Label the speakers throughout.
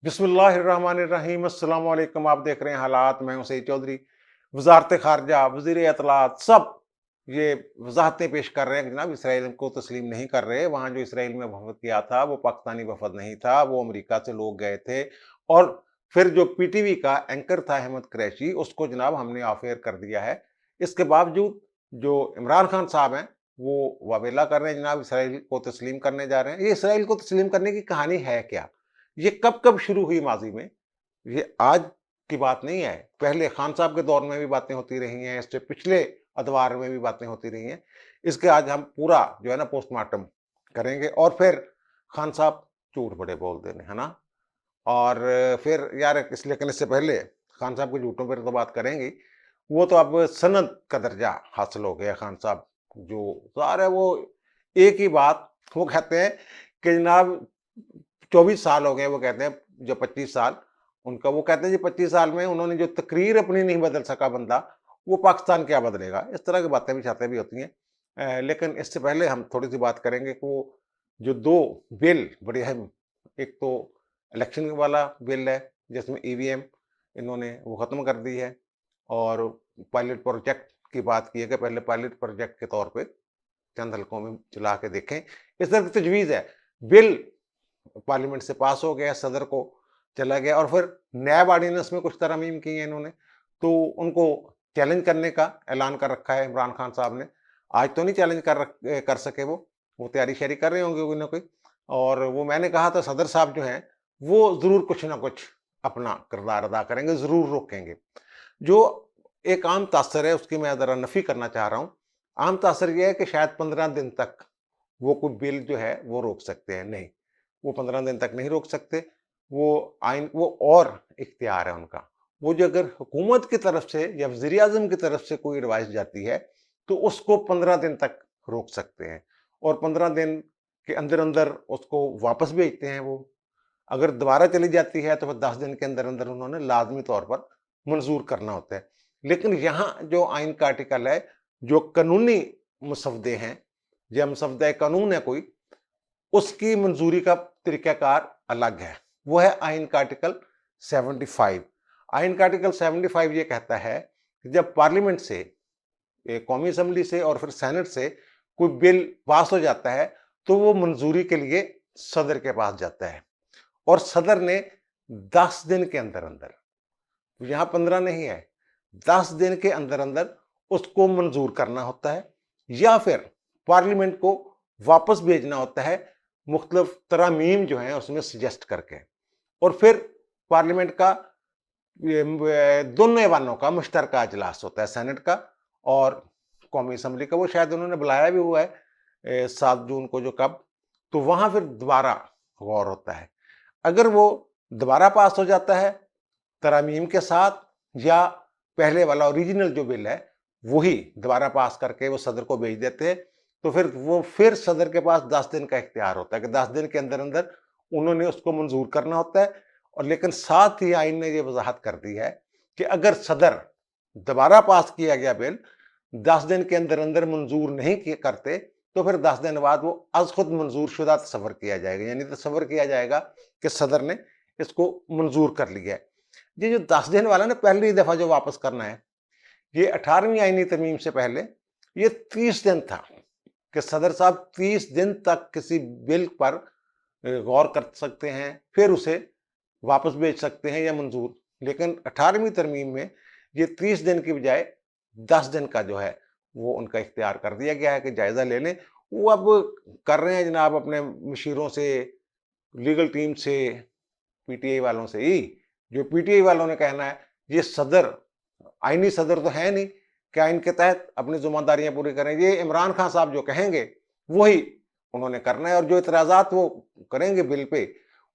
Speaker 1: बिस्मिल्लाहिर्रहमानिर्रहीम अस्सलाम वालेकुम। आप देख रहे हैं हालात। मैं हूं सईद चौधरी। वजारत खारजा, वजीर इतलात सब ये वजाहतें पेश कर रहे हैं कि जनाब इसराइल को तस्लीम नहीं कर रहे। वहाँ जो इसराइल में वफद किया था वो पाकिस्तानी वफद नहीं था, वो अमेरिका से लोग गए थे। और फिर जो पीटीवी का एंकर था अहमद कुरैशी, उसको जनाब हमने ऑफ एयर कर दिया है। इसके बावजूद जो इमरान खान साहब हैं वो वावेला कर रहे हैं जनाब इसराइल को तस्लीम करने जा रहे हैं। ये इसराइल को तस्लीम करने की कहानी है क्या? ये कब कब शुरू हुई माजी में? ये आज की बात नहीं है। पहले खान साहब के दौर में भी बातें होती रही हैं, इससे पिछले अदवार में भी बातें होती रही हैं। इसके आज हम पूरा जो है ना पोस्टमार्टम करेंगे और फिर खान साहब झूठ बड़े बोल देने, है ना? और फिर यार लेकिन इससे पहले खान साहब के झूठों पर तो बात करेंगे। वो तो अब सनद का दर्जा हासिल हो गया खान साहब। जो सारे वो एक ही बात वो कहते हैं कि जनाब 24 साल हो गए। वो कहते हैं जो 25 साल उनका, वो कहते हैं जी 25 साल में उन्होंने जो तकरीर अपनी नहीं बदल सका बंदा, वो पाकिस्तान क्या बदलेगा? इस तरह की बातें भी छाते भी होती हैं। लेकिन इससे पहले हम थोड़ी सी बात करेंगे कि वो जो दो बिल बड़े अहम, एक तो इलेक्शन वाला बिल है जिसमें ईवीएम इन्होंने वो खत्म कर दी है। और पायलट प्रोजेक्ट की बात की है कि पहले पायलट प्रोजेक्ट के तौर पे चंद हलकों में चला के देखें। इस तरह की तजवीज़ है। बिल पार्लियामेंट से पास हो गया, सदर को चला गया और फिर नैब ऑर्डिनेंस में कुछ तरमीम की हैं इन्होंने, तो उनको चैलेंज करने का ऐलान कर रखा है इमरान खान साहब ने। आज तो नहीं चैलेंज कर सके वो तैयारी शैयारी कर रहे होंगे कोई ना कोई। और वो मैंने कहा था सदर साहब जो हैं, वो ज़रूर कुछ ना कुछ अपना किरदार अदा करेंगे, ज़रूर रोकेंगे। जो एक आम तासर है उसकी मैं ज़रा नफ़ी करना चाह रहा हूँ। आम तासर ये है कि शायद 15 दिन तक वो कोई बिल जो है वो रोक सकते हैं। नहीं, वो 15 दिन तक नहीं रोक सकते। वो आइन वो और इख्तियार है उनका। वो जो अगर हुकूमत की तरफ से या वज़ीर-ए-आज़म की तरफ से कोई एडवाइस जाती है, तो उसको 15 दिन तक रोक सकते हैं और 15 दिन के अंदर-अंदर उसको वापस भेजते हैं वो। अगर दोबारा चली जाती है तो फिर 10 दिन के अंदर-अंदर उन्होंने लाज़मी तौर पर मंज़ूर करना होता है। लेकिन यहाँ जो आइन का आर्टिकल है, जो कानूनी मसवदे हैं या मसवदा कानून है कोई, उसकी मंजूरी का तरीकाकार अलग है। वो है आइन का आर्टिकल 75। आइन का आर्टिकल 75 ये कहता है कि जब पार्लियामेंट से, कौमी असेंबली से और फिर सेनेट से कोई बिल पास हो जाता है, तो वो मंजूरी के लिए सदर के पास जाता है और सदर ने 10 दिन के अंदर-अंदर, यहाँ 15 नहीं है, 10 दिन के अंदर-अंदर उसको मंजूर करना होता है या फिर पार्लियामेंट को वापस भेजना होता है मुख्तलिफ तरामीम जो हैं उसमें सजेस्ट करके। और फिर पार्लियामेंट का दोनों ऐवानों का मुश्तरका इजलास होता है, सेनेट का और कौमी असम्बली का। वो शायद उन्होंने बुलाया भी हुआ है 7 जून को, जो कब, तो वहां फिर दोबारा गौर होता है। अगर वो दोबारा पास हो जाता है तरामीम के साथ, या पहले वाला ओरिजिनल जो बिल है वही दोबारा पास करके वो सदर को भेज देते हैं, तो फिर सदर के पास 10 दिन का इख्तियार होता है कि 10 दिन के अंदर अंदर उन्होंने उसको मंजूर करना होता है। और लेकिन साथ ही आइन ने ये वजाहत कर दी है कि अगर सदर दोबारा पास किया गया बिल 10 दिन के अंदर अंदर मंजूर नहीं करते, तो फिर 10 दिन बाद वो अज खुद मंजूर शुदा तस्वर किया जाएगा, यानी तस्वर किया जाएगा कि सदर ने इसको मंजूर कर लिया है। ये जो 10 दिन वाला ना, पहली दफा जो वापस करना है, ये 18वीं आईनी तरमीम से पहले ये 30 दिन था कि सदर साहब 30 दिन तक किसी बिल पर गौर कर सकते हैं, फिर उसे वापस भेज सकते हैं या मंजूर। लेकिन 18वीं तरमीम में ये 30 दिन की बजाय 10 दिन का जो है वो उनका इख्तियार कर दिया गया है कि जायजा ले लें। वो अब कर रहे हैं जनाब अपने मशीरों से, लीगल टीम से, पीटीआई वालों से ही। जो पीटीआई वालों ने कहना है, ये सदर आईनी सदर तो है नहीं कि आइन के तहत अपनी जिम्मेदारियां पूरी करें। ये इमरान खान साहब जो कहेंगे वही उन्होंने करना है और जो इतराजात वो करेंगे बिल पे,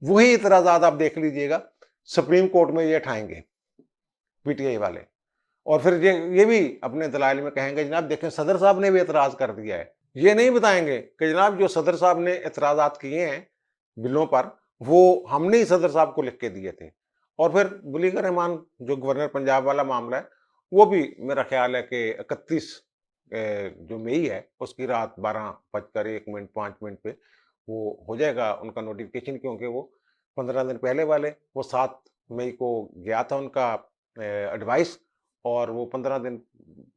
Speaker 1: वही इतराजात आप देख लीजिएगा सुप्रीम कोर्ट में ये उठाएंगे पीटीआई वाले। और फिर ये भी अपने दलाइल में कहेंगे जनाब देखें सदर साहब ने भी एतराज कर दिया है। ये नहीं बताएंगे कि जनाब जो सदर साहब ने एतराजात किए हैं बिलों पर, वो हमने ही सदर साहब को लिख के दिए थे। और फिर बुलीगर रहमान जो गवर्नर पंजाब वाला मामला है, वो भी मेरा ख्याल है कि 31 जो मई है उसकी रात 12 बजकर 1 मिनट 5 मिनट पे वो हो जाएगा उनका नोटिफिकेशन, क्योंकि वो 15 दिन पहले वाले, वो 7 मई को गया था उनका एडवाइस, और वो 15 दिन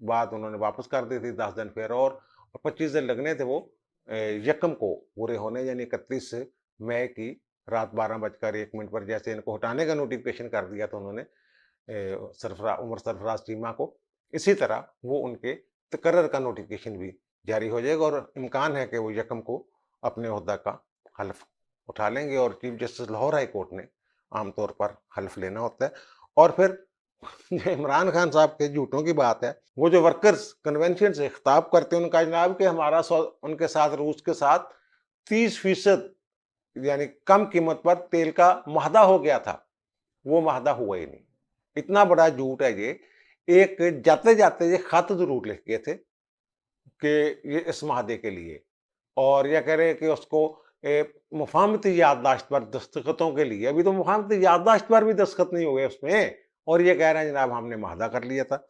Speaker 1: बाद उन्होंने वापस कर दी थी, 10 दिन फिर, और 25 दिन लगने थे वो यकम को पूरे होने, यानी 31 मई की रात 12:01 पर जैसे इनको हटाने का नोटिफिकेशन कर दिया था उन्होंने उमर सरफराज चीमा को, इसी तरह वो उनके तकर्रर का नोटिफिकेशन भी जारी हो जाएगा, और इम्कान है कि वो यकम को अपने ओहदा का हल्फ उठा लेंगे। और chief justice Lahore high court ने आमतौर पर हल्फ लेना होता है। और फिर इमरान खान साहब के झूठों की बात है, वो जो वर्कर्स कन्वेंशन से खिताब करते हैं उनका जनाब कि हमारा उनके साथ, रूस के साथ 30% यानी कम कीमत पर तेल का माहदा हो गया था, वो माहदा हुआ ही नहीं। इतना बड़ा झूठ है ये। एक जाते जाते ये खत जरूर लिख गए थे कि ये इस माहदे के लिए, और यह कह रहे हैं कि उसको मुफाहमती याददाश्त पर दस्तखतों के लिए, अभी तो मुफाहमती याददाश्त पर भी दस्तखत नहीं हुए उसमें, और ये कह रहे हैं जनाब हमने माहदा कर लिया था।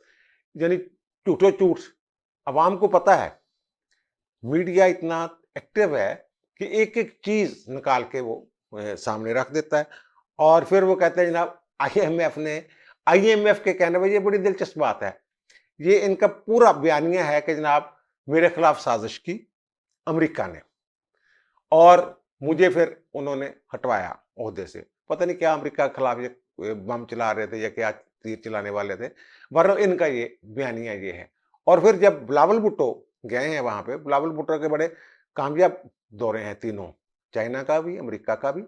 Speaker 1: यानी झूठो झूठ। अवाम को पता है, मीडिया इतना एक्टिव है कि एक एक चीज निकाल के वो सामने रख देता है, और फिर वो कहते हैं जनाब आईएमएफ के कहने में, ये बड़ी दिलचस्प बात है, ये इनका पूरा बयानिया है कि जनाब मेरे खिलाफ साजिश की अमेरिका ने, और मुझे फिर उन्होंने हटवाया ओहदे से। पता नहीं क्या अमेरिका के खिलाफ ये बम चला रहे थे या क्या तीर चलाने वाले थे, वरना इनका ये बयानिया ये है। और फिर जब बिलावल भुट्टो गए हैं वहां पे, बिलावल भुट्टो के बड़े कामयाब दौरे हैं तीनों, चाइना का भी, अमेरिका का भी,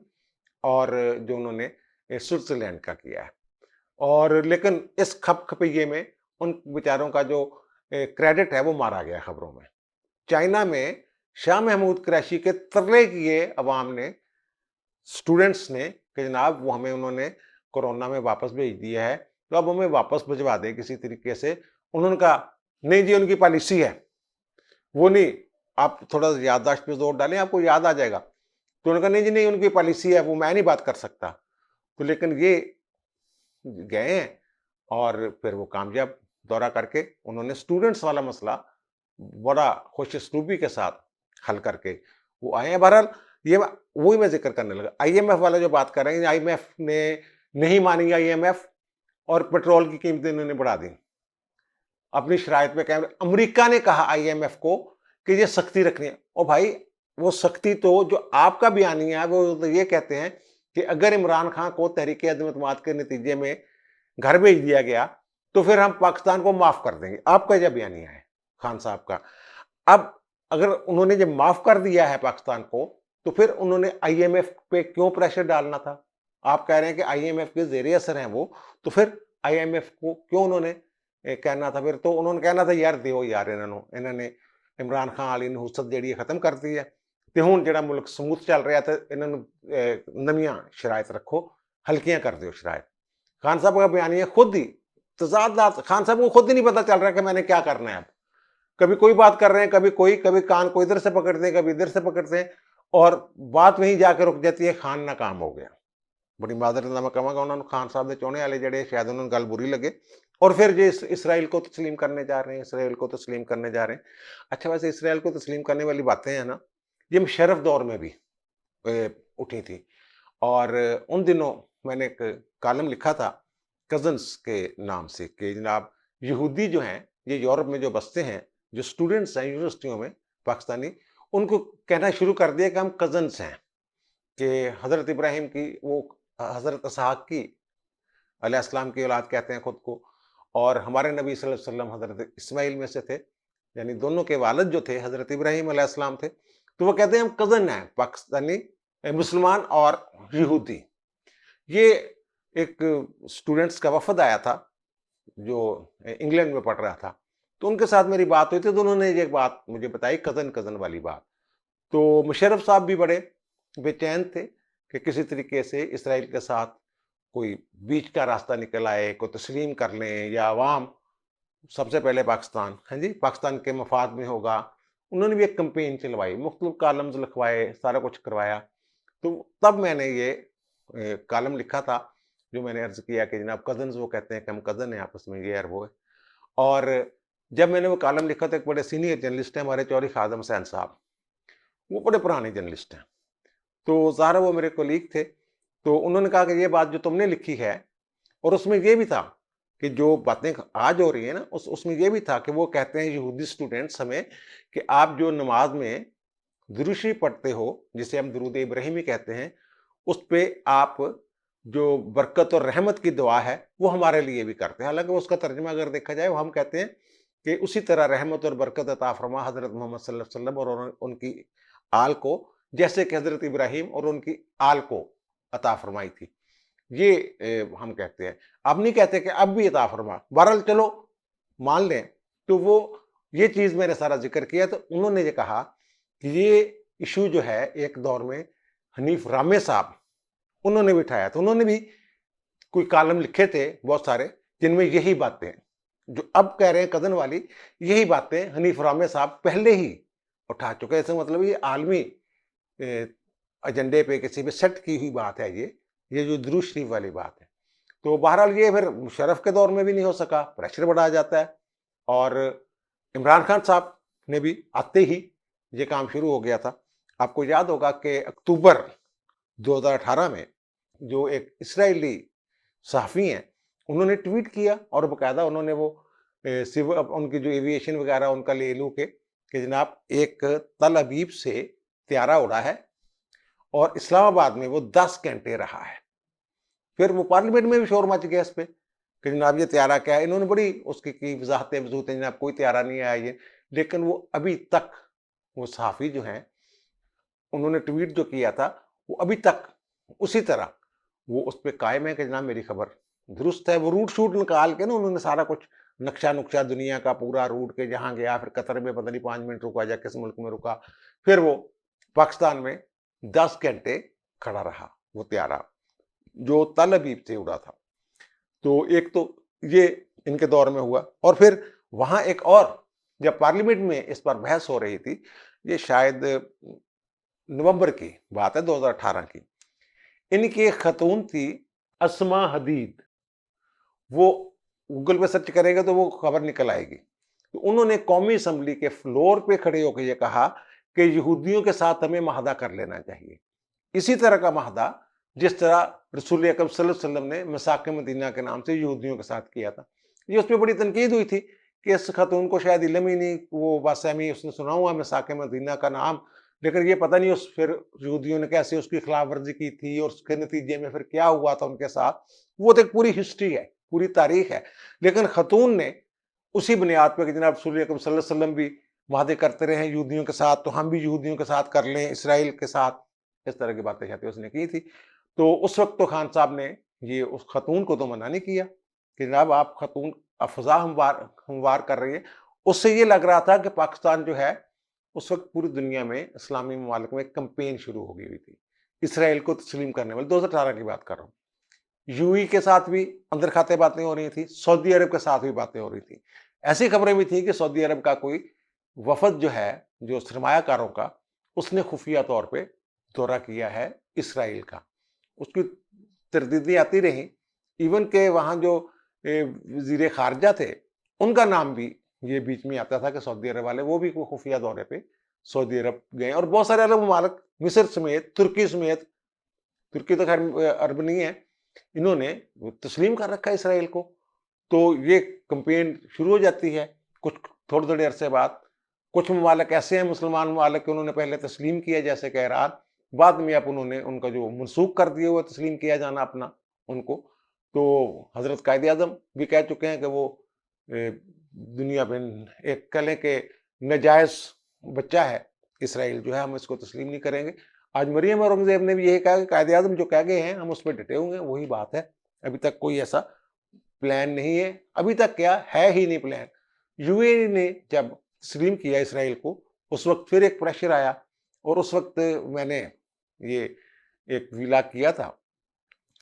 Speaker 1: और जो उन्होंने स्विट्जरलैंड का किया है। और लेकिन इस खपखपैये में उन बेचारों का जो क्रेडिट है वो मारा गया खबरों में। चाइना में शाह महमूद कुरैशी के तरले किए अवाम ने, स्टूडेंट्स ने, कि जनाब वो हमें उन्होंने कोरोना में वापस भेज दिया है, तो अब हमें वापस भिजवा दें किसी तरीके से। उन्होंने कहा नहीं जी, उनकी पॉलिसी है, वो नहीं, आप थोड़ा याददाश्त पे जोर डालें, आपको याद आ जाएगा। तो उन्होंने कहा नहीं जी नहीं, उनकी पॉलिसी है, वो मैं नहीं बात कर सकता। तो लेकिन ये गए हैं, और फिर वो कामयाब दौरा करके उन्होंने स्टूडेंट्स वाला मसला बड़ा खुश उसलूबी के साथ हल करके वो आए हैं। बहरहाल ये वही मैं जिक्र करने लगा, आईएमएफ वाला जो बात कर रहे हैं, आईएमएफ ने नहीं मानी आईएमएफ, और पेट्रोल की कीमतें इन्होंने बढ़ा दी अपनी शराइत पे कैमरे। अमेरिका ने कहा आईएमएफ को कि ये सख्ती रखनी है। और भाई वो सख्ती तो जो आपका बयानिया है वो तो ये कहते हैं कि अगर इमरान खान को तहरीक अदम एतमाद के नतीजे में घर भेज दिया गया तो फिर हम पाकिस्तान को माफ कर देंगे। आपका यह बयानिया है खान साहब का। अब अगर उन्होंने जब माफ कर दिया है पाकिस्तान को, तो फिर उन्होंने आईएमएफ पे क्यों प्रेशर डालना था? आप कह रहे हैं कि आईएमएफ के जेर असर हैं वो, तो फिर आईएमएफ को क्यों उन्होंने कहना था? फिर तो उन्होंने कहना था यार दिओ यार इन्होंने इमरान खान वाली नहुसत जी खत्म कर दी है, तो हूँ जो मुल्क समूथ चल रहा है, तो इन्होंने नवियां शराइत रखो, हल्कियां कर दो शराइत। खान साहब का बयानिया खुद ही तजादात, खान साहब को खुद ही नहीं पता चल रहा कि मैंने क्या करना है। अब कभी कोई बात कर रहे हैं, कभी कोई, कभी कान को इधर से पकड़ते हैं, कभी इधर से पकड़ते हैं, और बात वहीं जाकर रुक जाती है, खान नाकाम हो गया। बड़ी माजरत मैं कहूँगा, उन्होंने खान साहब के चाहने वाले जड़े शायद उन्होंने गल बुरी लगे, और फिर जो इसराइल को तस्लीम करने जा रहे हैं, इसराइल को तस्लीम करने जा रहे हैं। अच्छा वैसे इसराइल को तस्लीम करने वाली बातें हैं ना, ये मुशर्रफ दौर में भी उठी थी। और उन दिनों मैंने एक कॉलम लिखा था कजन्स के नाम से कि जनाब यहूदी जो हैं, ये यूरोप में जो बसते हैं, जो स्टूडेंट्स हैं यूनिवर्सिटियों में पाकिस्तानी, उनको कहना शुरू कर दिया कि हम कजन्स हैं, कि हज़रत इब्राहिम की, वो हज़रत इसहाक की अलैहिस्सलाम की औलाद कहते हैं खुद को, और हमारे नबी सल्लल्लाहु अलैहि वसल्लम हज़रत इस्माइल में से थे, यानी दोनों के वालिद जो थे हज़रत इब्राहिम अलैहिस्सलाम थे। तो वो कहते हैं हम कज़न हैं, पाकिस्तानी मुसलमान और यहूदी। ये एक स्टूडेंट्स का वफद आया था जो इंग्लैंड में पढ़ रहा था, तो उनके साथ मेरी बात हुई थी, तो उन्होंने ये बात मुझे बताई, कज़न कज़न वाली बात। तो मुशर्रफ साहब भी बड़े बेचैन थे कि किसी तरीके से इसराइल के साथ कोई बीच का रास्ता निकल आए, कोई तस्लीम कर लें, या अवाम सबसे पहले पाकिस्तान, हाँ जी, पाकिस्तान के मफाद में होगा। उन्होंने भी एक कैंपेन चलवाई, मुख्तलिफ कॉलम्स लिखवाए, सारा कुछ करवाया। तो तब मैंने ये कॉलम लिखा था, जो मैंने अर्ज़ किया कि जनाब कज़न्स, वो कहते हैं कि हम कज़न हैं आपस में, ये और वो है। और जब मैंने वो कॉलम लिखा तो एक बड़े सीनियर जर्नलिस्ट हैं हमारे, चौधरी खादम हुसैन साहब, वो बड़े पुराने जर्नलिस्ट हैं, तो ज़ाहिर है वो मेरे कोलीग थे। तो उन्होंने कहा कि ये बात जो तुमने लिखी है, और उसमें ये भी था कि जो बातें आज हो रही है ना, उसमें ये भी था कि वो कहते हैं यहूदी स्टूडेंट्स हमें कि आप जो नमाज में दुरूद शरीफ पढ़ते हो, जिसे हम दुरूद इब्राहिमी कहते हैं, उस पे आप जो बरकत और रहमत की दुआ है, वो हमारे लिए भी करते हैं। हालाँकि उसका तर्जुमा अगर देखा जाए, वो हम कहते हैं कि उसी तरह रहमत और बरकत अता फरमा हज़रत मोहम्मद सल्लल्लाहु अलैहि वसल्लम और उनकी आल को, जैसे कि हज़रत इब्राहीम और उनकी आल को अता फरमाई थी। ये हम कहते हैं। अब नहीं कहते कि अब भी अता फरमा। बहरहाल चलो मान लें, तो वो ये चीज़ मैंने सारा ज़िक्र किया, तो उन्होंने ये कहा कि ये इश्यू जो है एक दौर में हनीफ रामे साहब, उन्होंने भी उठाया। तो उन्होंने भी कोई कॉलम लिखे थे बहुत सारे, जिनमें यही बातें जो अब कह रहे हैं कदन वाली, यही बातें हनीफ रामे साहब पहले ही उठा चुके हैं। इसका मतलब ये आलमी एजेंडे पे किसी पे सेट की हुई बात है, ये जो दुरूद शरीफ वाली बात है। तो बहरहाल ये फिर मुशर्रफ के दौर में भी नहीं हो सका, प्रेशर बढ़ा जाता है, और इमरान खान साहब ने भी आते ही ये काम शुरू हो गया था। आपको याद होगा कि अक्टूबर 2018 में जो एक इस्राएली सहाफ़ी हैं, उन्होंने ट्वीट किया, और बाकायदा उन्होंने वो उनकी जो एविएशन वगैरह उनका ले लू के कि जनाब एक तल अबीब से त्यारा उड़ा है और इस्लामाबाद में वो 10 घंटे रहा है। फिर वो पार्लियामेंट में भी शोर मच गया इस पे कि जनाब ये त्यारा क्या है। इन्होंने बड़ी उसकी की वजाहतें वजूहतें, जनाब कोई त्यारा नहीं आया ये। लेकिन वो अभी तक, वो सहाफ़ी जो हैं, उन्होंने ट्वीट जो किया था, वो अभी तक उसी तरह वो उस पे कायम है कि जनाब मेरी खबर दुरुस्त है। वो रूट शूट निकाल के ना उन्होंने सारा कुछ नक्शा नुक्शा दुनिया का पूरा रूट के, जहाँ गया, फिर कतर में पता नहीं 5 मिनट रुका या किस मुल्क में रुका, फिर वो पाकिस्तान में 10 घंटे खड़ा रहा वो त्यारा जो तल अबीब से उड़ा था। तो एक तो ये इनके दौर में हुआ, और फिर वहां एक और, जब पार्लियामेंट में इस पर बहस हो रही थी, ये शायद नवंबर की बात है 2018 की, इनकी एक खतून थी अस्मा हदीद, वो गूगल पे सर्च करेगा तो वो खबर निकल आएगी। तो उन्होंने कौमी असम्बली के फ्लोर पे खड़े होकर ये कहा कि यहूदियों के साथ हमें माहदा कर लेना चाहिए, इसी तरह का माहदा जिस तरह रसूल अकरम सल्लल्लाहु अलैहि वसल्लम ने मिसाक मदीना के नाम से यहूदियों के साथ किया था। ये उस पर बड़ी तनकीद हुई थी कि इस खतून को शायद इल्म ही नहीं, वो बासहमी उसने सुना हुआ मिसाक मदीना का नाम, लेकिन ये पता नहीं उस फिर यहूदियों ने कैसे उसकी खिलाफ वर्जी की थी और उसके नतीजे में फिर क्या हुआ था उनके साथ। वो तो एक पूरी हिस्ट्री है, पूरी तारीख है। लेकिन खतून ने उसी बुनियाद पर कि जनाब रसूल अकरम सल्लल्लाहु अलैहि वसल्लम भी वादे करते रहे यहूदियों के साथ, तो हम भी यहूदियों के साथ कर लें, इसराइल के साथ, इस तरह की बातें शायद उसने की थी। तो उस वक्त तो खान साहब ने ये उस खतून को तो मना नहीं किया कि जनाब आप खतून अफजा हमवार कर रही है। उससे ये लग रहा था कि पाकिस्तान जो है, उस वक्त पूरी दुनिया में इस्लामी ममालिक में कैंपेन शुरू हो गई हुई थी इसराइल को तस्लीम करने वाली। 2018 की बात कर रहा हूँ। यूएई के साथ भी अंदर खाते बातें हो रही थी, सऊदी अरब के साथ भी बातें हो रही थी। ऐसी खबरें भी थी कि सऊदी अरब का कोई वफद जो है, जो सरमायाकारों का, उसने खुफिया तौर पे दौरा किया है इसराइल का। उसकी तरदीदें आती रहीं, इवन के वहाँ जो वज़ीर ख़ारिजा थे, उनका नाम भी ये बीच में आता था कि सऊदी अरब वाले वो भी कोई खुफिया दौरे पे सऊदी अरब गए, और बहुत सारे अरब ममालिक, मिस्र समेत, तुर्की समेत, तुर्की तो खैर अरब नहीं है, इन्होंने तस्लीम कर रखा है इसराइल को। तो ये कैंपेन शुरू हो जाती है कुछ थोड़े-थोड़े अरसे बाद। कुछ ममालिक ऐसे हैं मुसलमान ममालिक, उन्होंने पहले तस्लीम किया, जैसे कि ईरान, बाद में अब उन्होंने उनका जो मनसूख कर दिया हुआ तस्लीम किया जाना अपना उनको। तो हज़रत कायद-ए-आज़म भी कह चुके हैं कि वो दुनिया में एक कह लें कि नाजायज़ बच्चा है इसराइल जो है, हम इसको तस्लीम नहीं करेंगे। आज मरियम औरंगज़ेब ने भी यही कहा कि कायद-ए-आज़म जो कह गए हैं हम उस पे डटे हुए हैं, वही बात है। अभी तक कोई ऐसा प्लान नहीं है, अभी तक क्या है ही नहीं प्लान। यूएई ने जब तस्लीम किया इसराइल को, उस वक्त फिर एक प्रेशर आया, और उस वक्त मैंने ये एक विला किया था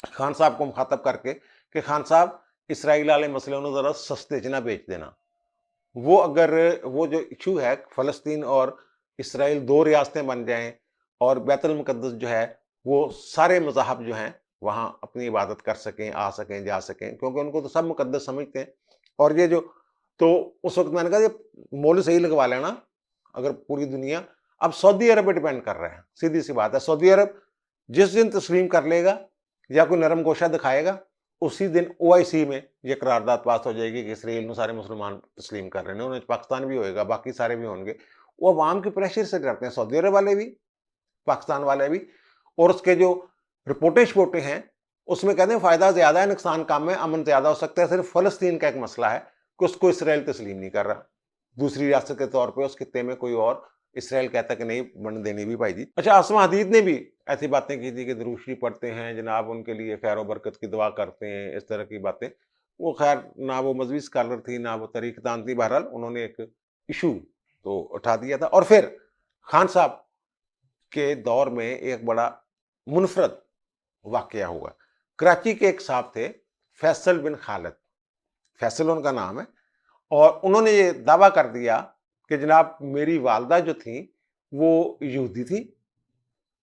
Speaker 1: खान साहब को मुखातब करके कि खान साहब इसराइल वाले मसले उन्हें ज़रा सस्ते च ना बेच देना। वो अगर वो जो इशू है फ़लस्तीन और इसराइल 2 रियासतें बन जाएँ, और बैतुल मुक़द्दस जो है वो सारे मज़ाहब जो हैं वहाँ अपनी इबादत कर सकें, आ सकें, जा सकें, क्योंकि उनको तो सब मुक़द्दस समझते हैं। और ये जो, तो उस वक़्त मैंने कहा ये मौलवी सही लगवा लेना, अगर पूरी दुनिया अब सऊदी अरब पे डिपेंड कर रहा है, सीधी-सी बात है। सऊदी अरब जिस दिन तस्लीम कर लेगा, या कोई नरम गोशा दिखाएगा, उसी दिन OIC में ये करारदाद पास हो जाएगी कि इसराइल में सारे मुसलमान तस्लीम कर रहे हैं। उन्होंने पाकिस्तान भी होएगा, बाकी सारे भी होंगे। वो अवाम के प्रेशर से डरते हैं, सऊदी अरब वाले भी, पाकिस्तान वाले भी। और उसके जो रिपोर्टें हैं, उसमें कहते हैं फ़ायदा ज़्यादा है, नुकसान कम है, अमन ज़्यादा हो सकता है। सिर्फ फ़लस्तीन का एक मसला है कि उसको इसराइल तस्लीम नहीं कर रहा। दूसरी रियासत के तौर पे उस खित्ते में कोई और इसराइल कहता कि नहीं बनने देनी भी भाई जी। अच्छा, आसमा हदीद ने भी ऐसी बातें की थी कि दुरूद शरीफ पढ़ते हैं जनाब, उनके लिए खैर व बरकत की दुआ करते हैं, इस तरह की बातें। वो खैर ना वो मजहबी स्कॉलर थी, ना वो तरीक़दान थी। बहरहाल उन्होंने एक इशू तो उठा दिया था। और फिर खान साहब के दौर में एक बड़ा मुनफरद वाक़या हुआ। कराची के एक साहब थे, फैसल बिन खालिद, फैसल उनका नाम है। और उन्होंने ये दावा कर दिया कि जनाब मेरी वालदा जो थी वो यहूदी थी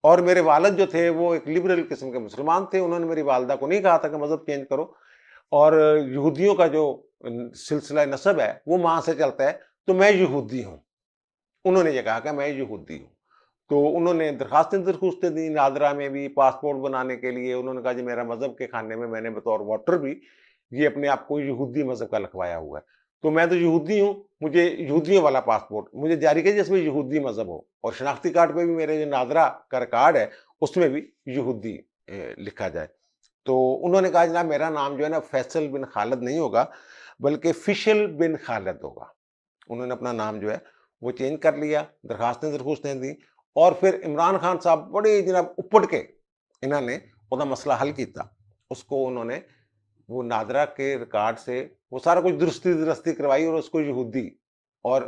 Speaker 1: और मेरे वालिद जो थे वो एक लिबरल किस्म के मुसलमान थे। उन्होंने मेरी वालदा को नहीं कहा था कि मज़हब चेंज करो, और यहूदियों का जो सिलसिला नसब है वो माँ से चलता है, तो मैं यहूदी हूँ। उन्होंने ये कहा कि मैं यहूदी हूँ। तो उन्होंने दरखास्तें दी नादरा में भी पासपोर्ट बनाने के लिए। उन्होंने कहा जी मेरा मज़हब के खाने में मैंने बतौर वोटर भी ये अपने आप को यहूदी मज़हब का लिखवाया हुआ है। तो मैं तो यहूदी हूँ, मुझे यहूदियों वाला पासपोर्ट मुझे जारी कीजिए जिसमें यहूदी मज़हब हो, और शनाख्ती कार्ड पे भी मेरे जो नादरा का रिकॉर्ड है उसमें भी यहूदी लिखा जाए। तो उन्होंने कहा जनाब मेरा नाम जो है ना फैसल बिन खालिद नहीं होगा, बल्कि फिशल बिन खालिद होगा। उन्होंने अपना नाम जो है वो चेंज कर लिया, दरखास्तें दी, और फिर इमरान खान साहब बड़े जनाब उपट के इन्होंने उहदा मसला हल किया। उसको उन्होंने वो नादरा के रिकॉर्ड से वो सारा कुछ दुरुस्ती करवाई और उसको यहूदी और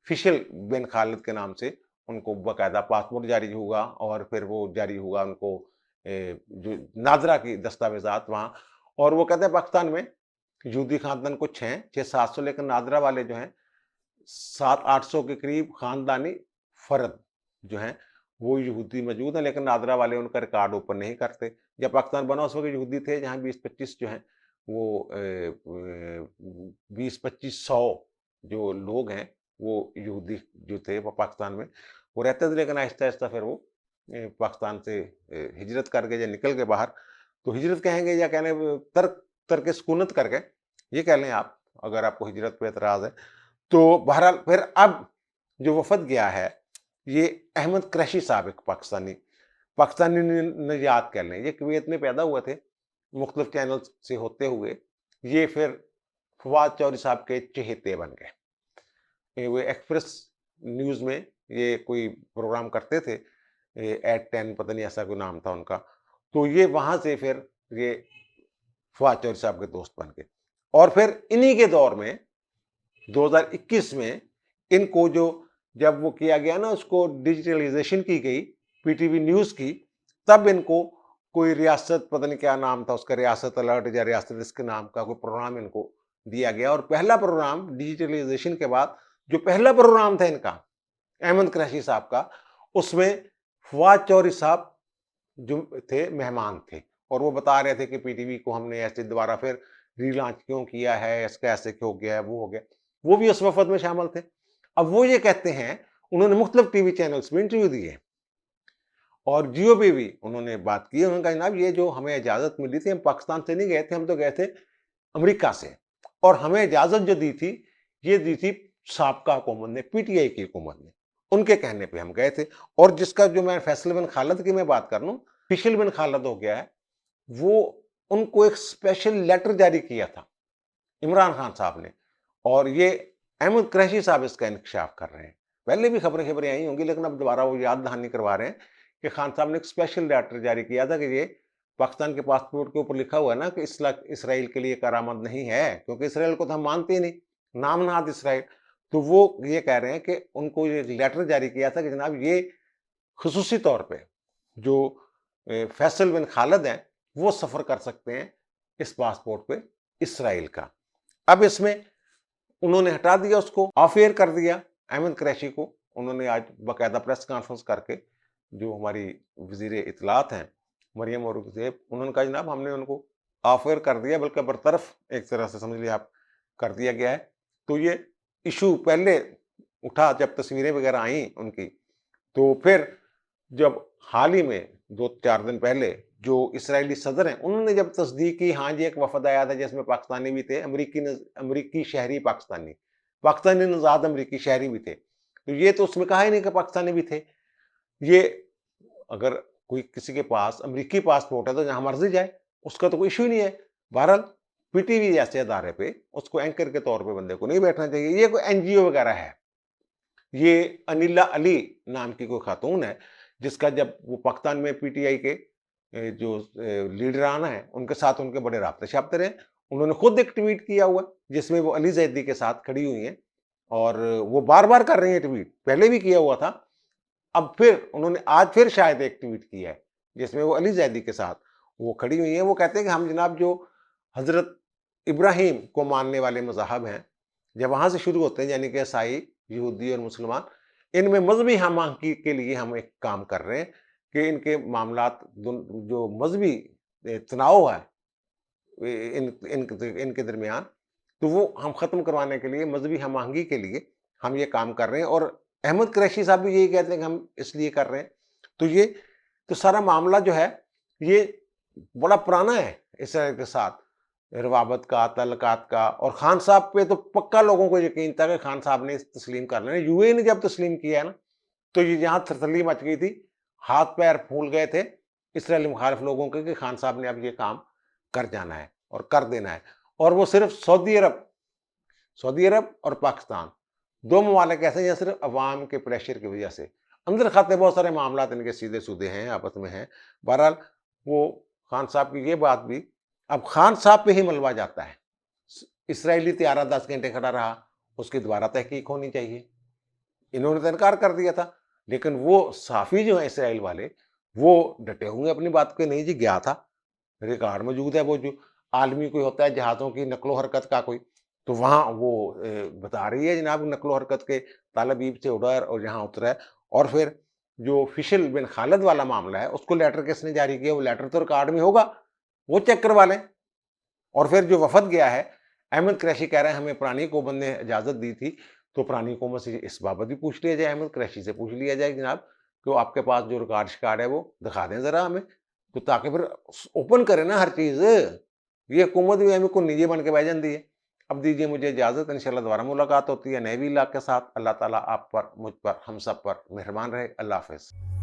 Speaker 1: फिशल बिन खालिद के नाम से उनको बाकायदा पासपोर्ट जारी होगा, और फिर वो जारी होगा उनको जो नादरा की दस्तावेजात वहाँ। और वो कहते हैं पाकिस्तान में यहूदी खानदान कुछ हैं 600-700, लेकिन नादरा वाले जो हैं 700-800 के करीब खानदानी फ़र्द जो हैं वो यहूदी मौजूद हैं, लेकिन नादरा वाले उनका रिकॉर्ड ओपन नहीं करते। जब पाकिस्तान बना उस वक़्त यहूदी थे, जहाँ 20-25 जो हैं वो 20-2500 जो लोग हैं वो यहूदी जो थे वो पाकिस्तान में वो रहते थे, लेकिन आहिस्ता-आहिस्ता फिर वो पाकिस्तान से हिजरत कर गए या निकल गए बाहर। तो हिजरत कहेंगे या कहने तर्क सुकूनत कर गए, ये कह लें आप, अगर आपको हिजरत पे एतराज़ है। तो बहरहाल फिर अब जो वफ़द गया है, ये अहमद क़ुरैशी साहब एक पाकिस्तानी निजात कह लें, ये कुवैत में पैदा हुए थे, मुख्तलिफ चैनल से होते हुए ये फिर फवाद चौधरी साहब के चहेते बन गए। वो एक्सप्रेस न्यूज़ में ये कोई प्रोग्राम करते थे, एट 10 पता नहीं ऐसा कोई नाम था उनका। तो ये वहाँ से फिर ये फवाद चौधरी साहब के दोस्त बन गए। और फिर इन्हीं के दौर में 2021 में इनको जो जब वो किया गया ना, उसको डिजिटलाइजेशन की गई पीटीवी न्यूज़ की, तब इनको कोई रियासत पता नहीं क्या नाम था उसका, रियासत अलर्ट या रियासत इसके नाम का कोई प्रोग्राम इनको दिया गया। और पहला प्रोग्राम डिजिटलाइजेशन के बाद जो पहला प्रोग्राम था इनका अहमद क़ुरैशी साहब का, उसमें फवाद चौधरी साहब जो थे मेहमान थे, और वो बता रहे थे कि पीटीवी को हमने ऐसे दोबारा फिर रीलॉन्च क्यों किया है, इसका ऐसे क्यों गया है, वो हो गया। वो भी उस वफ़द में शामिल थे। अब वो ये कहते हैं, उन्होंने मुख्तलिफ टीवी चैनल्स में इंटरव्यू दिए और जियो पे भी उन्होंने बात की। उन्होंने कहा जनाब ये जो हमें इजाज़त मिली थी, हम पाकिस्तान से नहीं गए थे, हम तो गए थे अमेरिका से, और हमें इजाज़त जो दी थी, ये दी थी साबका हुकूमत ने, पीटीआई की हुकूमत ने। उनके कहने पे हम गए थे। और जिसका जो मैं फैसल बिन खालिद की मैं बात कर लूँ, फिशल बिन खालिद हो गया है, वो उनको एक स्पेशल लेटर जारी किया था इमरान खान साहब ने, और ये अहमद क़ुरैशी साहब इसका इंकशाफ कर रहे हैं। पहले भी खबरें आई होंगी, लेकिन अब दोबारा वो याद दहानी करवा रहे हैं कि खान साहब ने एक स्पेशल लेटर जारी किया था कि ये पाकिस्तान के पासपोर्ट के ऊपर लिखा हुआ है ना कि इसराइल के लिए करामत नहीं है, क्योंकि इसराइल को तो हम मानते ही नहीं, नाम नहाद इसराइल। तो वो ये कह रहे हैं कि उनको ये लेटर जारी किया था कि जनाब ये खुसूसी तौर पे जो फैसल बिन खालिद हैं, वो सफ़र कर सकते हैं इस पासपोर्ट पे इसराइल का। अब इसमें उन्होंने हटा दिया, उसको ऑफ एयर कर दिया अहमद क़ुरैशी को। उन्होंने आज बाकायदा प्रेस कॉन्फ्रेंस करके, जो हमारी वज़ीर इत्तलात हैं मरियम औरंगज़ेब, उन्होंने कहा जनाब हमने उनको ऑफ एयर कर दिया, बल्कि बरतरफ एक तरह से समझ लीजिए आप कर दिया गया है। तो ये इशू पहले उठा जब तस्वीरें वगैरह आई उनकी, तो फिर जब हाल ही में 2-4 दिन पहले जो इसराइली सदर हैं, उन्होंने जब तस्दीक की, हाँ जी, एक वफद आया था जिसमें पाकिस्तानी भी थे, अमरीकी शहरी पाकिस्तानी, पाकिस्तानी नज़ाद अमरीकी शहरी भी थे। तो ये तो उसमें कहा ही नहीं कि पाकिस्तानी भी थे। ये अगर कोई किसी के पास अमरीकी पासपोर्ट है तो जहाँ मर्ज़ी जाए, उसका तो कोई इश्यू ही नहीं है। बहरहाल पीटीवी जैसे अदारे पे उसको एंकर के तौर पे बंदे को नहीं बैठना चाहिए। ये कोई एनजीओ वगैरह है। ये अनिला अली नाम की कोई खातून है, जिसका जब वो पाकिस्तान में पीटीआई के जो लीडरान हैं, उनके साथ उनके बड़े राब्ते-शाब्ते रहे। उन्होंने खुद एक ट्वीट किया हुआ है, जिसमें वो अली ज़ैदी के साथ खड़ी हुई हैं और वो बार-बार कर रही हैं ट्वीट, पहले भी किया हुआ था। अब फिर उन्होंने आज फिर शायद एक ट्वीट किया है, जिसमें वो अली ज़ैदी के साथ वो खड़ी हुई हैं। वो कहते हैं कि हम जनाब जो हज़रत इब्राहीम को मानने वाले मज़ाहब हैं, जब वहाँ से शुरू होते हैं, यानी कि ईसाई, यहूदी और मुसलमान, इनमें मज़हबी हम-आहंगी के लिए हम एक काम कर रहे हैं कि इनके मामलात जो मज़हबी तनाव है इनके दरमियान, तो वो हम ख़त्म करवाने के लिए, मज़हबी हम-आहंगी के लिए हम ये काम कर रहे हैं। और अहमद कुरैशी साहब भी यही कहते हैं कि हम इसलिए कर रहे हैं। तो ये तो सारा मामला जो है, ये बड़ा पुराना है इसराइल के साथ, रवाबत का, तल्लुकात का। और खान साहब पे तो पक्का लोगों को यकीन था कि खान साहब ने तस्लीम कर लेना। यूएई ने जब तस्लीम किया है ना, तो ये यहाँ थरथल्ली मच गई थी, हाथ-पैर फूल गए थे इसराइली मुखालिफ लोगों के कि खान साहब ने अब ये काम कर जाना है और कर देना है। और वो सिर्फ़ सऊदी अरब और पाकिस्तान 2 ममालिक ऐसे हैं या सिर्फ़ अवाम के प्रेशर की वजह से। अंदर खाते बहुत सारे मामलात इनके सीधे-सूधे हैं, आपस में हैं। बहरहाल वो खान साहब की ये बात भी, अब खान साहब पे ही मलबा जाता है। इसराइली तैयारा 10 घंटे खड़ा रहा, उसकी दोबारा तहकीक होनी चाहिए। इन्होंने तो इनकार कर दिया था, लेकिन वो सहाफ़ी जो हैं इसराइल वाले, वो डटे हुए हैं अपनी बात पे, नहीं जी गया था, रिकॉर्ड मौजूद है। वो जो आलमी कोई होता है जहाज़ों की नक़्लो-हरकत का कोई, तो वहाँ वो बता रही है जनाब नक़्लो-हरकत के तेल अवीव से उड़ा और यहाँ उतरा है। और फिर जो फ़िशल बिन खालिद वाला मामला है, उसको लेटर किसने जारी किया? वो लेटर तो रिकॉर्ड में होगा, वो चेक करवा लें। और फिर जो वफ़द गया है, अहमद कुरैशी कह रहे हैं हमें पुरानी हुकूमत ने इजाज़त दी थी, तो पुरानी हुकूमत से इस बाबत भी पूछ लिया जाए, अहमद कुरैशी से पूछ लिया जाए जनाब, कि आपके पास जो रिकॉर्ड-शिकॉर्ड है वो दिखा दें ज़रा हमें, तो ताकि फिर ओपन करें ना हर चीज़। ये हुकूमत भी हमें कुन्नी बन के बह जाती है। अब दीजिए मुझे इजाज़त, इंशाअल्लाह दोबारा मुलाकात होती है नए व्लॉग के साथ। अल्लाह ताला आप पर, मुझ पर, हम सब पर मेहरबान रहे। अल्लाह हाफ़िज़।